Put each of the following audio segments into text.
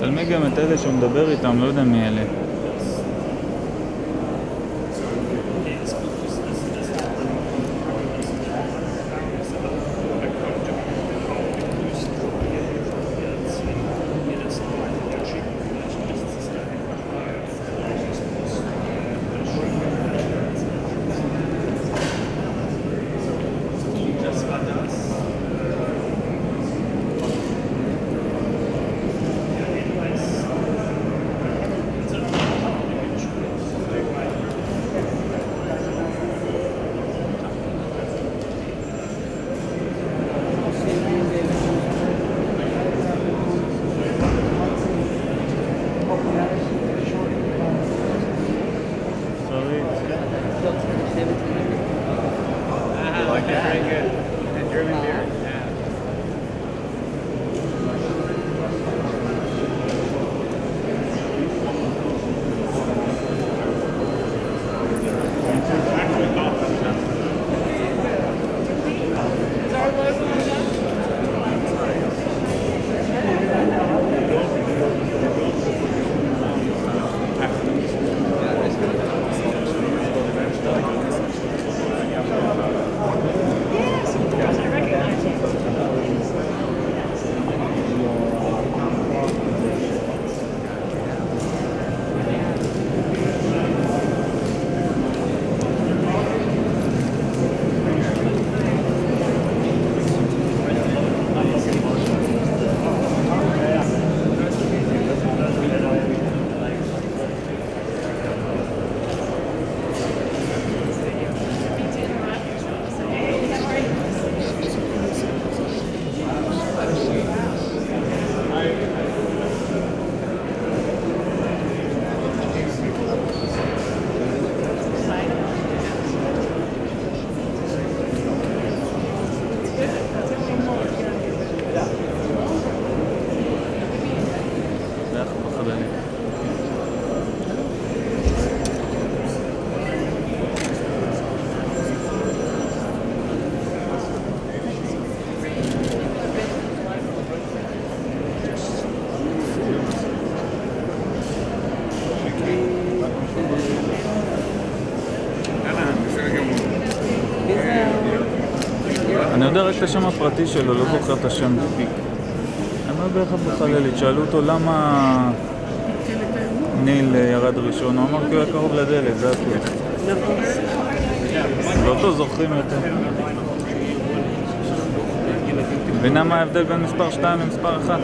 צלמי גם את אלה שהוא מדבר איתם, לא יודע מי אלה. אני יודע רק את השם הפרטי שלו, לא זוכר את השם. אני לא יודע איך בחללית, שאלו אותו למה ניל ירד ראשון, הוא אמר כי הוא היה קרוב לדלת, זה הכיף. ואותו זוכרים יותר. מבינה מה ההבדל בין מספר 2 למספר 1?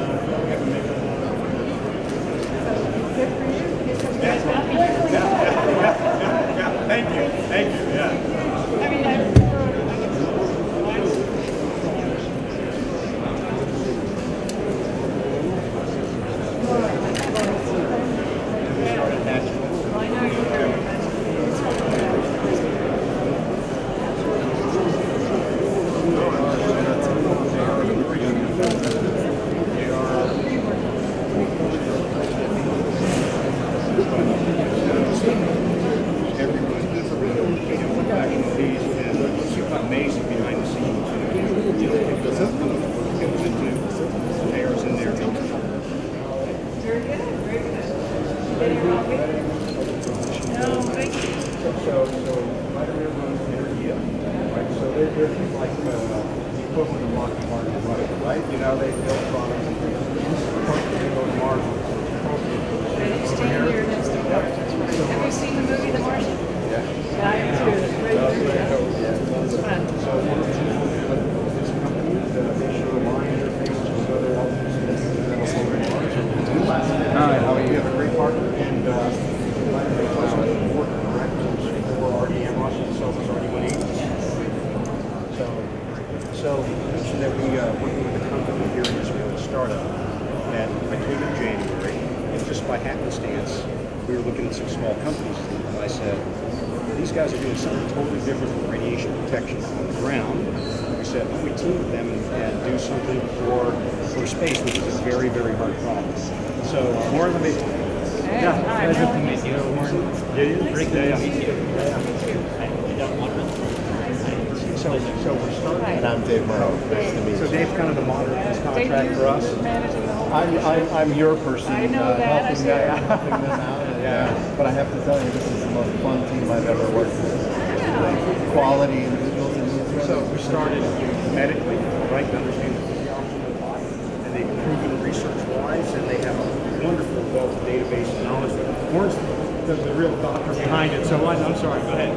Thank you, yeah. They're like the equivalent of Lockheed, right? You know, they build products and they go to Mars. Are you staying here next to Mars? Have you seen the movie The Martian? Yeah. Yeah, I am too. It's great. It's fun. So one of this company, they show a line interface with other elements over Mars. We have a great partner, and they also work direct for RDM, Austin Self is RD-180. So I mentioned that we working with a company here in Israel, a startup, and I came in January, and just by happenstance, we were looking at some small companies, and I said, these guys are doing something totally different from radiation protection on the ground. We said, why don't we team with them and do something for space, which is a very, very hard problem. So, Warren, let me... Yeah, pleasure to meet you, Warren. Great day. So we're starting. And I'm Dave Morrow. Nice to meet you. So Dave's kind of the monitor of this contract for us. Managing the whole I'm your person. I know that, I see it. Helping them out. But I have to tell you, this is the most fun team I've ever worked with. Like, quality individuals in Israel. So we started medically, right, to understand the physiology of the body, and they've proven research-wise, and they have a wonderful wealth of database and knowledge. Warren's the real doctor behind it, so I'm sorry, go ahead.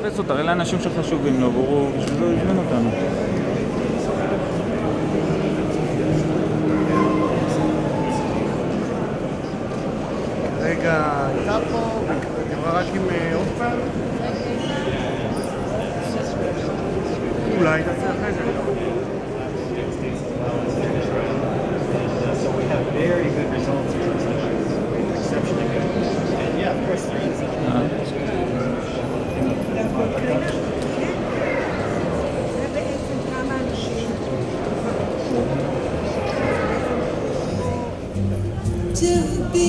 מחפש אותה, אלה אנשים שחשובים לו, והוא בשביל לא הזמין אותנו. רגע, הייתה פה, דיברה רק עם עוד פעם? אולי תעשה אחרי זה. So we have very good results here. Exceptionally good. And yeah, of course there is. To be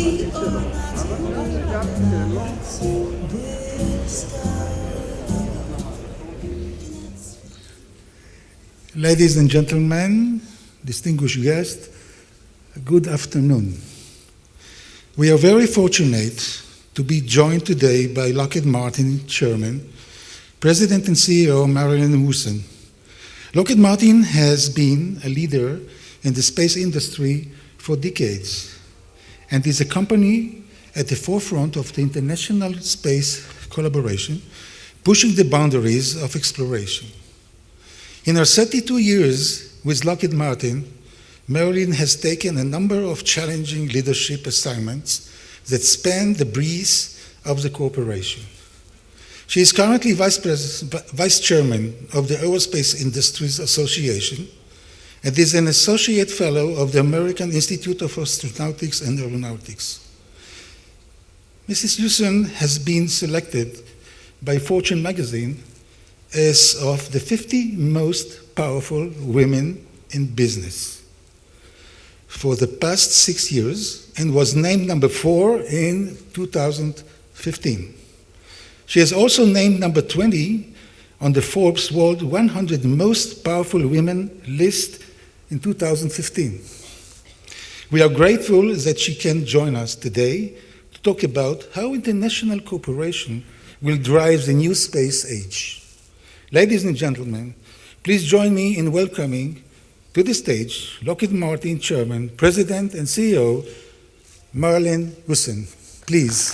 Ladies and gentlemen, distinguished guests, good afternoon. We are very fortunate to be joined today by Lockheed Martin Chairman, President and CEO Marilyn Wilson. Lockheed Martin has been a leader in the space industry for decades and is a company at the forefront of the international space collaboration, pushing the boundaries of exploration. In her 32 years with Lockheed Martin, Marilyn has taken a number of challenging leadership assignments that span the breadth of the corporation. She is currently Vice Chairman of the Aerospace Industries Association and is an Associate Fellow of the American Institute of Astronautics and Aeronautics. Mrs. Houston has been selected by Fortune magazine as of the 50 most powerful women in business for the past 6 years and was named number 4 in 2015. She is also named number 20 on the Forbes World 100 Most Powerful Women list in 2015. We are grateful that she can join us today to talk about how international cooperation will drive the new space age. Ladies and gentlemen, please join me in welcoming to the stage Lockheed Martin Chairman, President, and CEO, Marilyn Wilson. Please.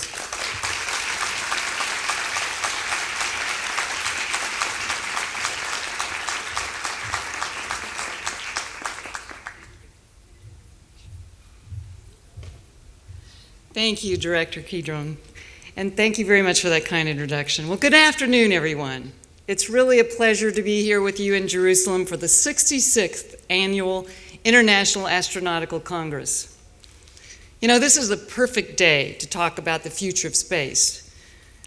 Thank you, Director Kidron, and thank you very much for that kind introduction. Well, good afternoon, everyone. It's really a pleasure to be here with you in Jerusalem for the 66th Annual International Astronautical Congress. You know, this is the perfect day to talk about the future of space.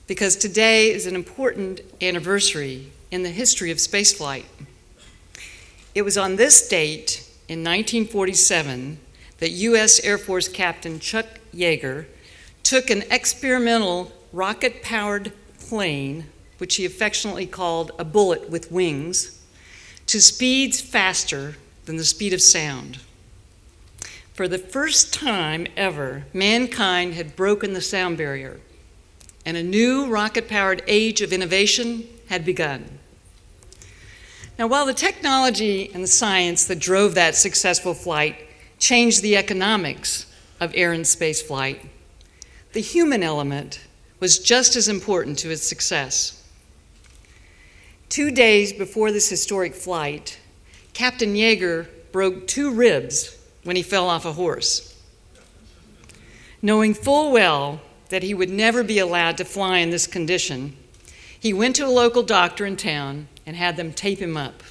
because today is an important anniversary in the history of spaceflight. It was on this date in 1947 that U.S. Air Force Captain Chuck Yeager took an experimental rocket-powered plane, which he affectionately called a bullet with wings, to speeds faster than the speed of sound. For the first time ever, mankind had broken the sound barrier, and a new rocket-powered age of innovation had begun. Now, while the technology and the science that drove that successful flight changed the economics of air and space flight, the human element was just as important to its success. 2 days before this historic flight, Captain Yeager broke 2 ribs when he fell off a horse. Knowing full well that he would never be allowed to fly in this condition, he went to a local doctor in town and had them tape him up.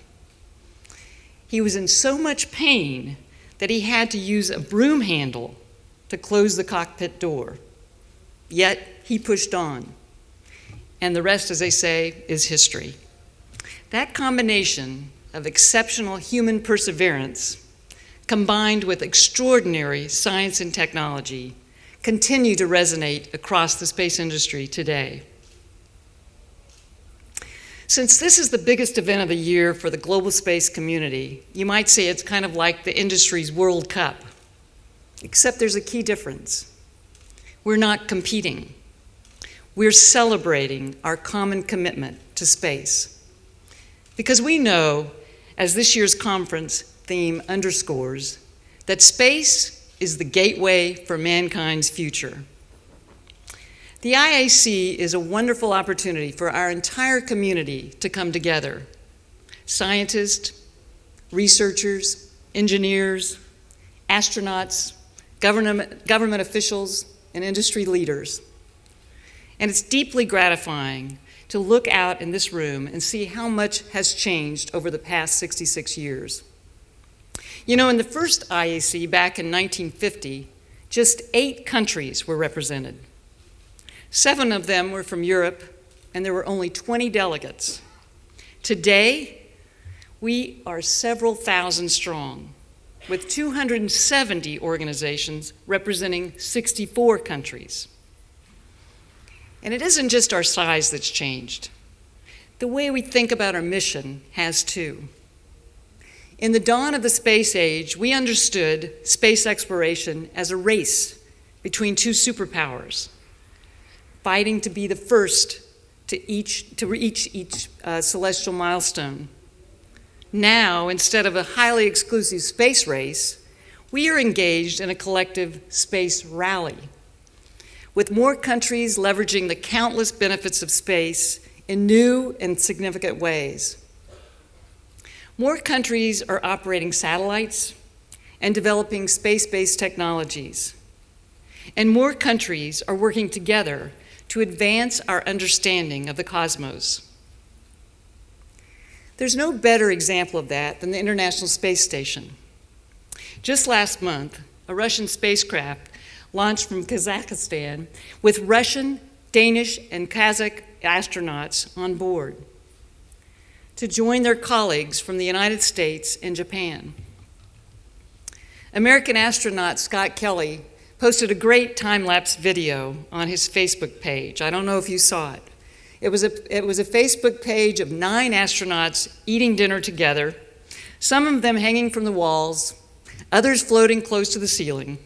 He was in so much pain that he had to use a broom handle to close the cockpit door. Yet he pushed on. And the rest, as they say, is history. That combination of exceptional human perseverance combined with extraordinary science and technology continue to resonate across the space industry today. Since this is the biggest event of the year for the global space community, you might say it's kind of like the industry's World Cup, except there's a key difference. We're not competing. We're celebrating our common commitment to space. Because we know, as this year's conference theme underscores, that space is the gateway for mankind's future. The IAC is a wonderful opportunity for our entire community to come together. Scientists, researchers, engineers, astronauts, government officials, and industry leaders. And it's deeply gratifying to look out in this room and see how much has changed over the past 66 years. You know, in the first IAC back in 1950, just 8 countries were represented. 7 of them were from Europe, and there were only 20 delegates. Today, we are several thousand strong, with 270 organizations representing 64 countries. And it isn't just our size that's changed. The way we think about our mission has too. In the dawn of the space age, we understood space exploration as a race between 2 superpowers, fighting to be the first to reach each celestial milestone. Now, instead of a highly exclusive space race, we are engaged in a collective space rally, with more countries leveraging the countless benefits of space in new and significant ways. More countries are operating satellites and developing space-based technologies. And more countries are working together to advance our understanding of the cosmos. There's no better example of that than the International Space Station. Just last month, a Russian spacecraft launched from Kazakhstan with Russian, Danish, and Kazakh astronauts on board to join their colleagues from the United States and Japan. American astronaut Scott Kelly posted a great time-lapse video on his Facebook page. I don't know if you saw it. It was a Facebook page of 9 astronauts eating dinner together, some of them hanging from the walls, others floating close to the ceiling.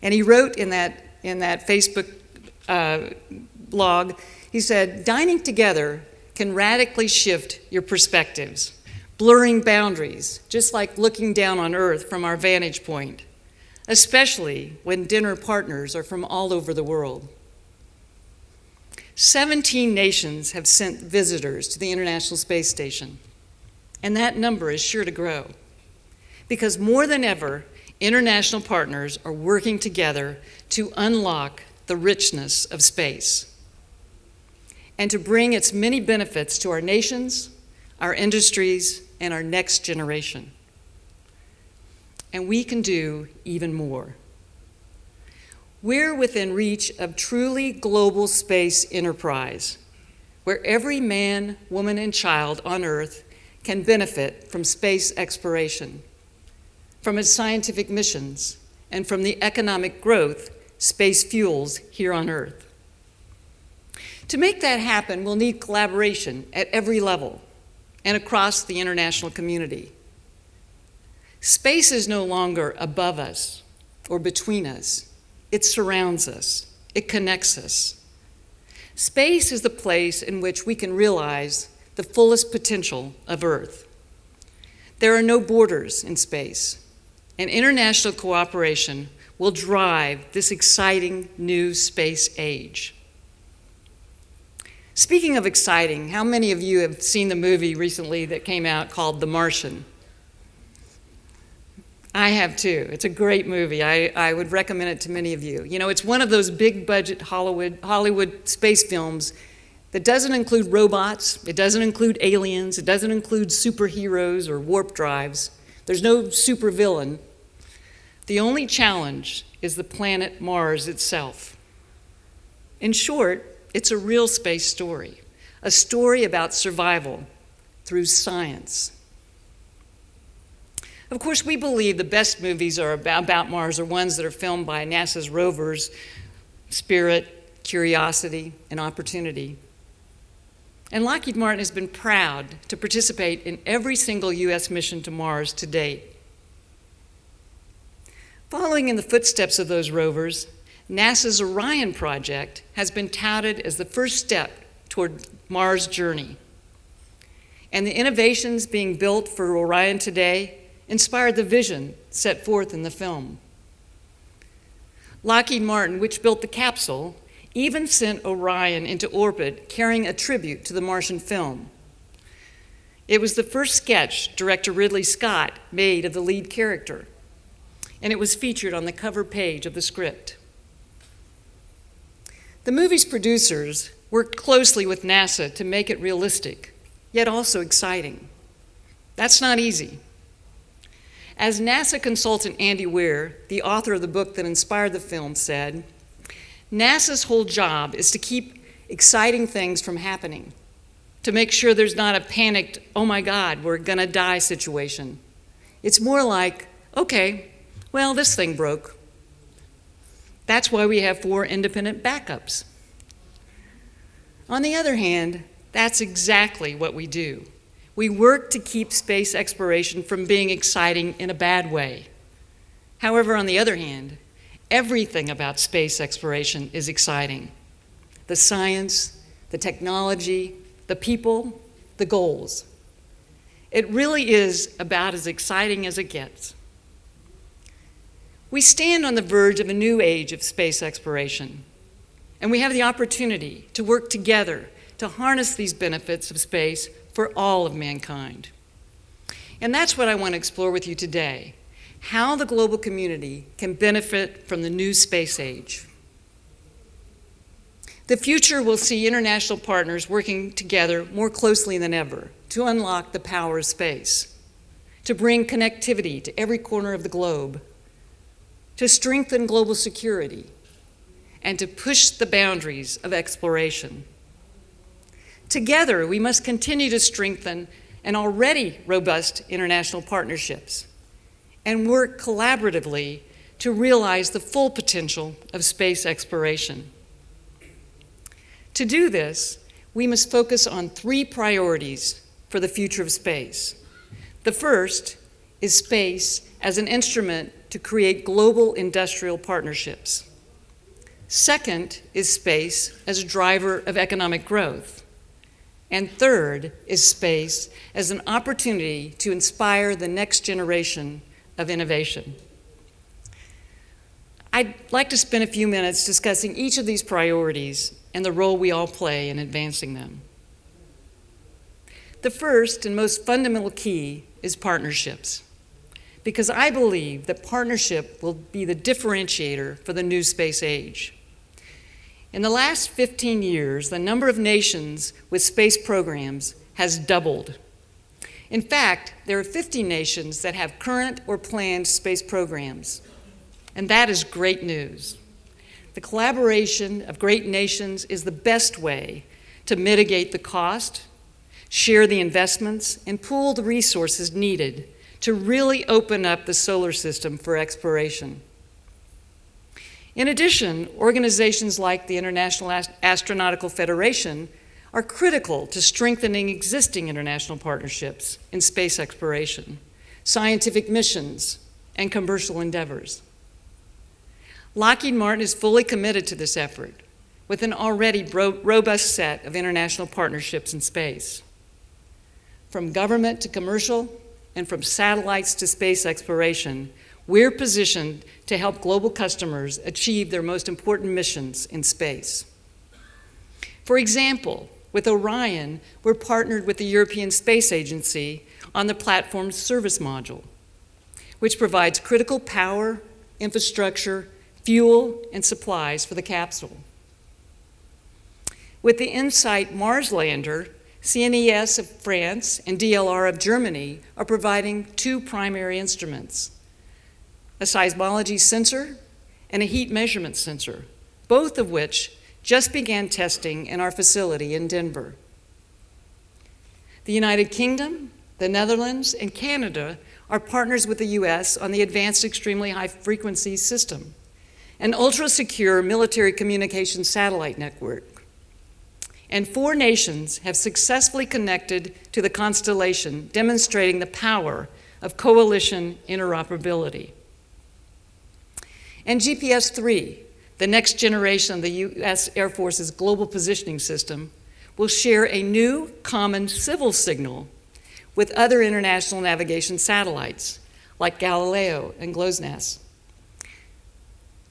And he wrote in that Facebook blog, he said, "Dining together can radically shift your perspectives, blurring boundaries, just like looking down on Earth from our vantage point, especially when dinner partners are from all over the world." 17 nations have sent visitors to the International Space Station, and that number is sure to grow, because more than ever, international partners are working together to unlock the richness of space and to bring its many benefits to our nations, our industries, and our next generation. And we can do even more. We're within reach of truly global space enterprise, where every man, woman, and child on Earth can benefit from space exploration, from its scientific missions, and from the economic growth space fuels here on Earth. To make that happen, we'll need collaboration at every level and across the international community. Space is no longer above us or between us. It surrounds us. It connects us. Space is the place in which we can realize the fullest potential of Earth. There are no borders in space, and international cooperation will drive this exciting new space age. Speaking of exciting, how many of you have seen the movie recently that came out called The Martian? I have too. It's a great movie. I would recommend it to many of you. You know, it's one of those big budget Hollywood space films that doesn't include robots, it doesn't include aliens, it doesn't include superheroes or warp drives. There's no supervillain. The only challenge is the planet Mars itself. In short, it's a real space story, a story about survival through science. Of course, we believe the best movies are about Mars are ones that are filmed by NASA's rovers, Spirit, Curiosity, and Opportunity. And Lockheed Martin has been proud to participate in every single U.S. mission to Mars to date. Following in the footsteps of those rovers, NASA's Orion project has been touted as the first step toward Mars' journey. And the innovations being built for Orion today inspired the vision set forth in the film. Lockheed Martin, which built the capsule, even sent Orion into orbit carrying a tribute to the Martian film. It was the first sketch director Ridley Scott made of the lead character, and it was featured on the cover page of the script. The movie's producers worked closely with NASA to make it realistic, yet also exciting. That's not easy. As NASA consultant Andy Weir, the author of the book that inspired the film, said, NASA's whole job is to keep exciting things from happening, to make sure there's not a panicked, oh my God, we're gonna die situation. It's more like, okay, well, this thing broke. That's why we have 4 independent backups. On the other hand, that's exactly what we do. We work to keep space exploration from being exciting in a bad way. However, on the other hand, everything about space exploration is exciting. The science, the technology, the people, the goals. It really is about as exciting as it gets. We stand on the verge of a new age of space exploration, and we have the opportunity to work together to harness these benefits of space for all of mankind. And that's what I want to explore with you today, how the global community can benefit from the new space age. The future will see international partners working together more closely than ever to unlock the power of space, to bring connectivity to every corner of the globe, to strengthen global security, and to push the boundaries of exploration. Together, we must continue to strengthen an already robust international partnerships and work collaboratively to realize the full potential of space exploration. To do this, we must focus on 3 priorities for the future of space. The first is space as an instrument to create global industrial partnerships. Second is space as a driver of economic growth. And third is space as an opportunity to inspire the next generation of innovation. I'd like to spend a few minutes discussing each of these priorities and the role we all play in advancing them. The first and most fundamental key is partnerships, because I believe that partnership will be the differentiator for the new space age. In the last 15 years, the number of nations with space programs has doubled. In fact, there are 50 nations that have current or planned space programs, and that is great news. the collaboration of great nations is the best way to mitigate the cost, share the investments, and pool the resources needed to really open up the solar system for exploration. In addition, organizations like the International Astronautical Federation are critical to strengthening existing international partnerships in space exploration, scientific missions, and commercial endeavors. Lockheed Martin is fully committed to this effort with an already robust set of international partnerships in space. From government to commercial, and from satellites to space exploration, we're positioned to help global customers achieve their most important missions in space. For example, with Orion, we're partnered with the European Space Agency on the platform's service module, which provides critical power, infrastructure, fuel, and supplies for the capsule. With the InSight Mars lander, CNES of France and DLR of Germany are providing two primary instruments, a seismology sensor and a heat measurement sensor, both of which just began testing in our facility in Denver. The United Kingdom, the Netherlands, and Canada are partners with the US on the Advanced Extremely High Frequency System, an ultra-secure military communications satellite network. And 4 nations have successfully connected to the constellation, demonstrating the power of coalition interoperability. And GPS-3, the next generation of the US Air Force's global positioning system, will share a new common civil signal with other international navigation satellites, like Galileo and GLONASS.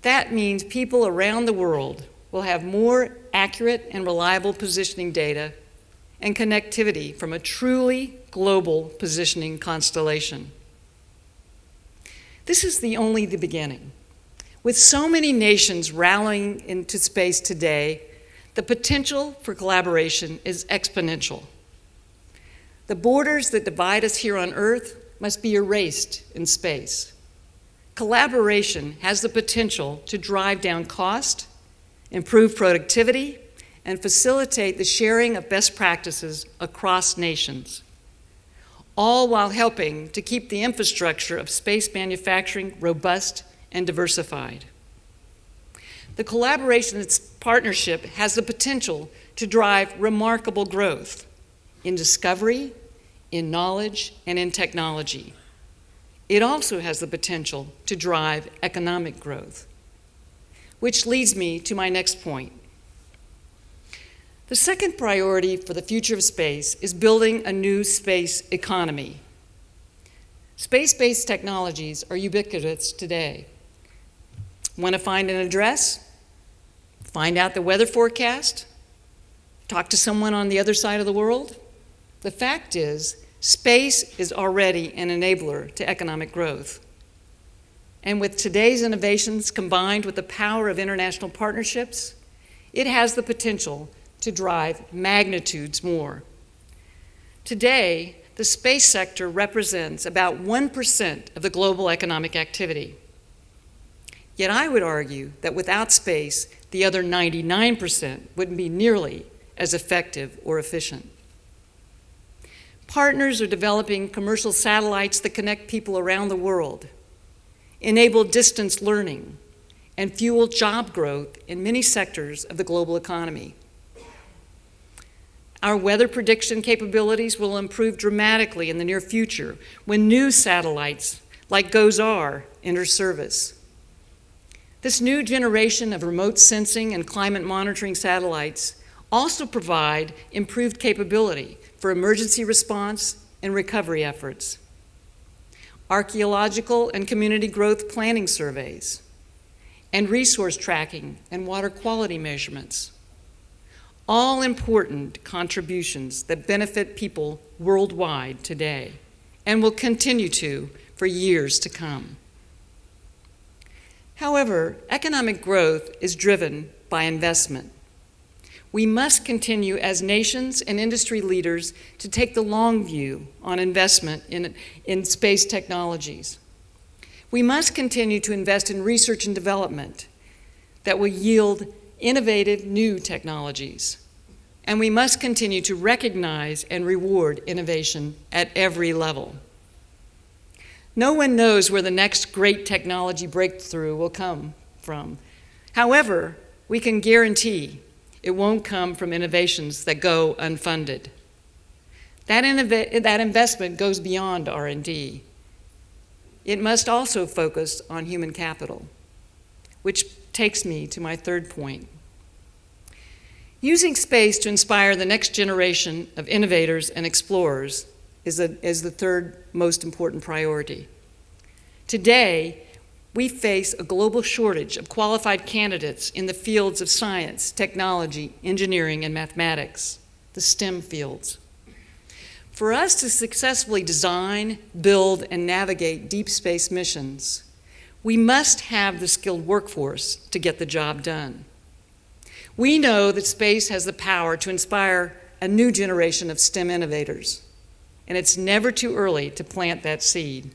That means people around the world will have more accurate and reliable positioning data and connectivity from a truly global positioning constellation. This is only the beginning. With so many nations rallying into space today, the potential for collaboration is exponential. The borders that divide us here on Earth must be erased in space. Collaboration has the potential to drive down cost, improve productivity, and facilitate the sharing of best practices across nations, all while helping to keep the infrastructure of space manufacturing robust and diversified. The collaboration and its partnership has the potential to drive remarkable growth in discovery, in knowledge, and in technology. It also has the potential to drive economic growth. Which leads me to my next point. The second priority for the future of space is building a new space economy. Space-based technologies are ubiquitous today. Want to find an address? Find out the weather forecast? Talk to someone on the other side of the world? The fact is, space is already an enabler to economic growth. And with today's innovations combined with the power of international partnerships, it has the potential to drive magnitudes more. Today, the space sector represents about 1% of the global economic activity. Yet I would argue that without space, the other 99% wouldn't be nearly as effective or efficient. Partners are developing commercial satellites that connect people around the world, enable distance learning, and fuel job growth in many sectors of the global economy. Our weather prediction capabilities will improve dramatically in the near future when new satellites like GOES-R enter service. This new generation of remote sensing and climate monitoring satellites also provide improved capability for emergency response and recovery efforts. Archaeological and community growth planning surveys, and resource tracking and water quality measurements. All important contributions that benefit people worldwide today and will continue to for years to come. However, economic growth is driven by investment. We must continue as nations and industry leaders to take the long view on investment in space technologies. We must continue to invest in research and development that will yield innovative new technologies. And we must continue to recognize and reward innovation at every level. No one knows where the next great technology breakthrough will come from. However, we can guarantee it won't come from innovations that go unfunded. That investment goes beyond R&D. It must also focus on human capital, which takes me to my third point. Using space to inspire the next generation of innovators and explorers is the third most important priority. Today, we face a global shortage of qualified candidates in the fields of science, technology, engineering, and mathematics, the STEM fields. For us to successfully design, build, and navigate deep space missions, we must have the skilled workforce to get the job done. We know that space has the power to inspire a new generation of STEM innovators, and it's never too early to plant that seed.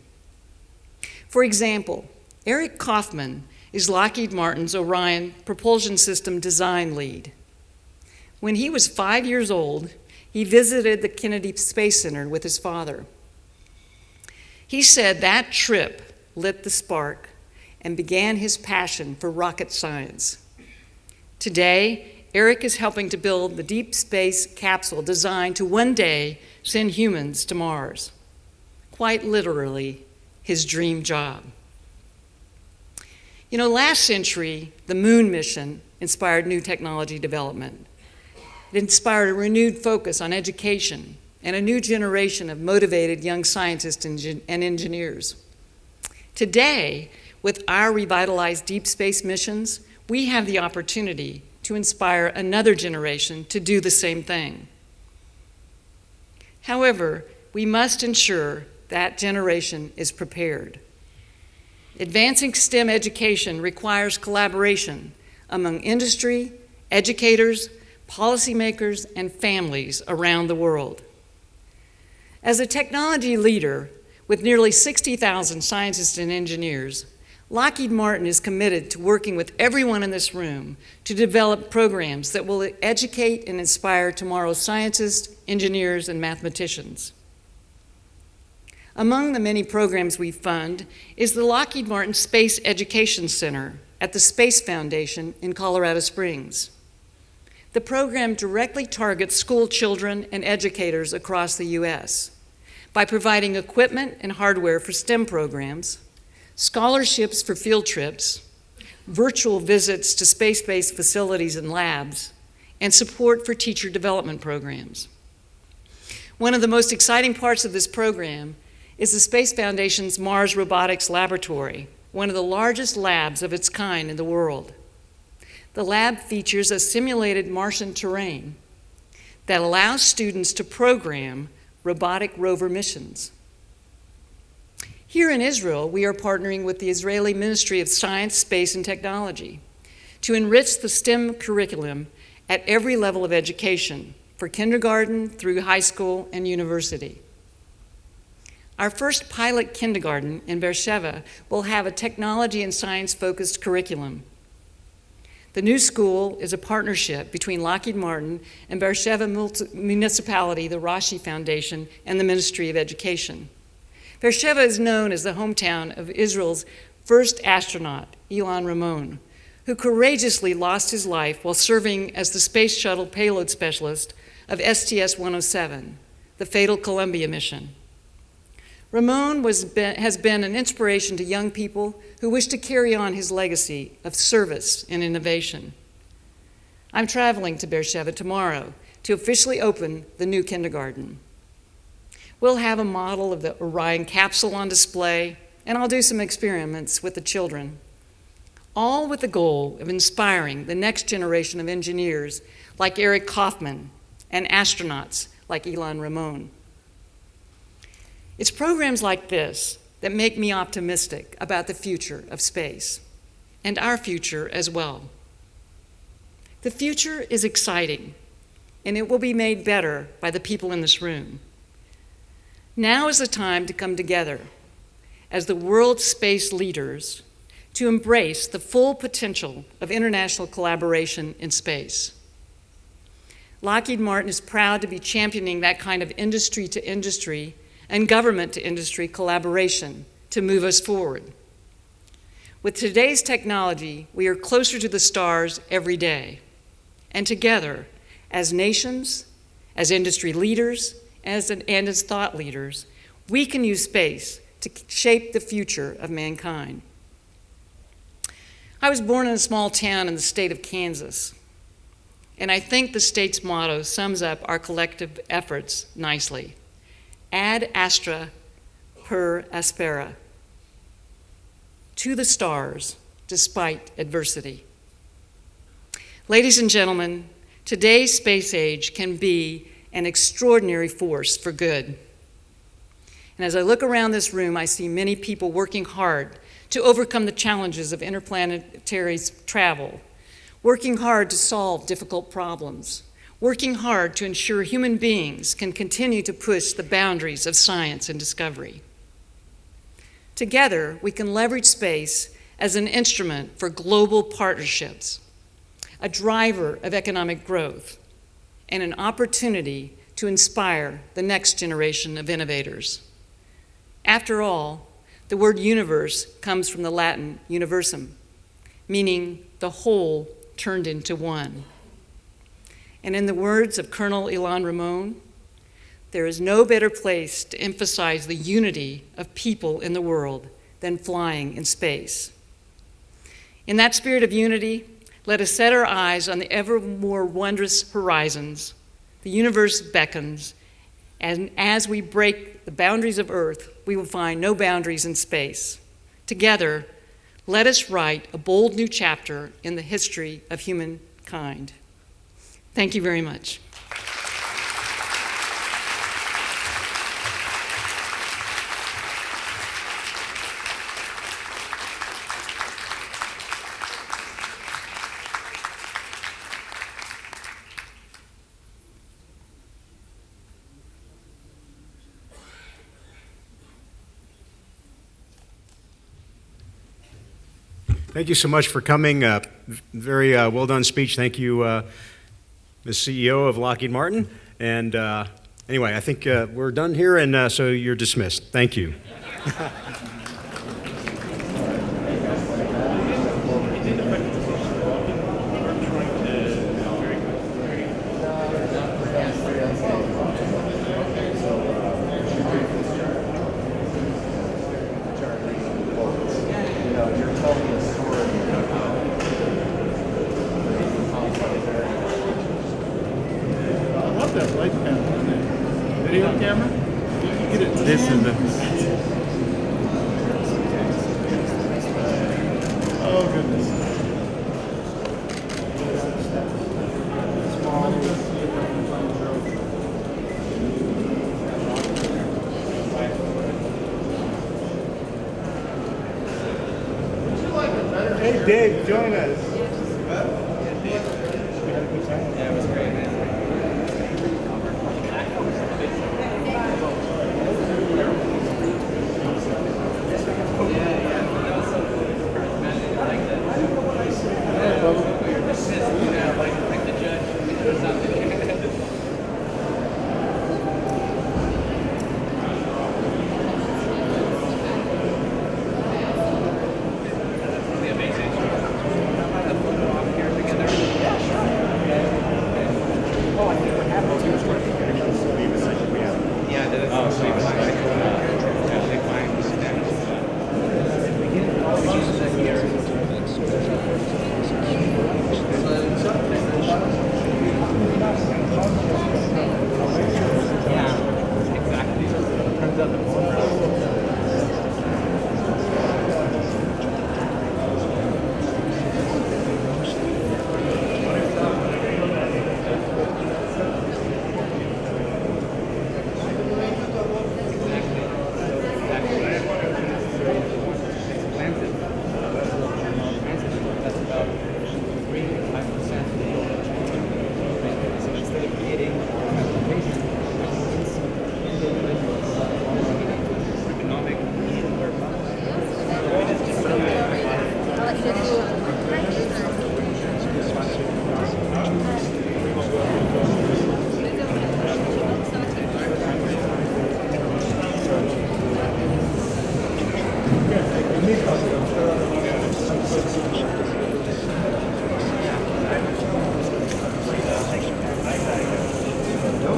For example, Eric Kaufman is Lockheed Martin's Orion propulsion system design lead. When he was 5 years old, he visited the Kennedy Space Center with his father. He said that trip lit the spark and began his passion for rocket science. Today, Eric is helping to build the deep space capsule designed to one day send humans to Mars. Quite literally, his dream job. You know, last century, the moon mission inspired new technology development. It inspired a renewed focus on education and a new generation of motivated young scientists and engineers. Today, with our revitalized deep space missions, we have the opportunity to inspire another generation to do the same thing. However, we must ensure that generation is prepared. Advancing STEM education requires collaboration among industry, educators, policymakers, and families around the world. As a technology leader with nearly 60,000 scientists and engineers, Lockheed Martin is committed to working with everyone in this room to develop programs that will educate and inspire tomorrow's scientists, engineers, and mathematicians. Among the many programs we fund is the Lockheed Martin Space Education Center at the Space Foundation in Colorado Springs. The program directly targets school children and educators across the U.S. by providing equipment and hardware for STEM programs, scholarships for field trips, virtual visits to space-based facilities and labs, and support for teacher development programs. One of the most exciting parts of this program is the Space Foundation's Mars Robotics Laboratory, one of the largest labs of its kind in the world. The lab features a simulated Martian terrain that allows students to program robotic rover missions. Here in Israel, we are partnering with the Israeli Ministry of Science, Space, and Technology to enrich the STEM curriculum at every level of education, for kindergarten through high school and university. Our first pilot kindergarten in Beersheba will have a technology and science-focused curriculum. The new school is a partnership between Lockheed Martin and Beersheba Municipality, the Rashi Foundation, and the Ministry of Education. Beersheba is known as the hometown of Israel's first astronaut, Ilan Ramon, who courageously lost his life while serving as the Space Shuttle payload specialist of STS-107, the fatal Columbia mission. Ramon has been an inspiration to young people who wish to carry on his legacy of service and innovation. I'm traveling to Beersheba tomorrow to officially open the new kindergarten. We'll have a model of the Orion capsule on display, and I'll do some experiments with the children, all with the goal of inspiring the next generation of engineers like Eric Kaufman and astronauts like Ilan Ramon. It's programs like this that make me optimistic about the future of space, and our future as well. The future is exciting, and it will be made better by the people in this room. Now is the time to come together as the world's space leaders to embrace the full potential of international collaboration in space. Lockheed Martin is proud to be championing that kind of industry-to-industry and government-to-industry collaboration to move us forward. With today's technology, we are closer to the stars every day. And together, as nations, as industry leaders, and as thought leaders, we can use space to shape the future of mankind. I was born in a small town in the state of Kansas, and I think the state's motto sums up our collective efforts nicely. Ad astra per aspera. To the stars, despite adversity. Ladies and gentlemen, today's space age can be an extraordinary force for good. And as I look around this room, I see many people working hard to overcome the challenges of interplanetary travel, working hard to solve difficult problems, working hard to ensure human beings can continue to push the boundaries of science and discovery. Together, we can leverage space as an instrument for global partnerships, a driver of economic growth, and an opportunity to inspire the next generation of innovators. After all, the word universe comes from the Latin universum, meaning the whole turned into one. And in the words of Colonel Ilan Ramon, there is no better place to emphasize the unity of people in the world than flying in space. In that spirit of unity, let us set our eyes on the ever more wondrous horizons. The universe beckons, and as we break the boundaries of Earth, we will find no boundaries in space. Together, let us write a bold new chapter in the history of humankind. Thank you very much. Thank you so much for coming. Very well done speech. Thank you, the CEO of Lockheed Martin. And anyway, I think we're done here, and so you're dismissed. Thank you. Hey, Dave, join us. Yeah, it was great, man.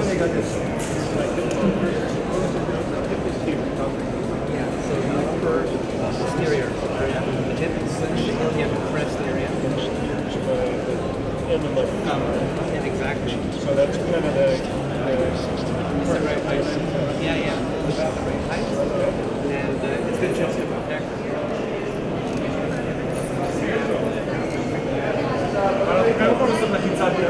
Yeah, so the upper exterior area, the tip is essentially you have to press the area. And exactly. So that's kind of the It's the right height. Yeah, yeah. It's about the right height. And it's been chosen to protect. Quero começar a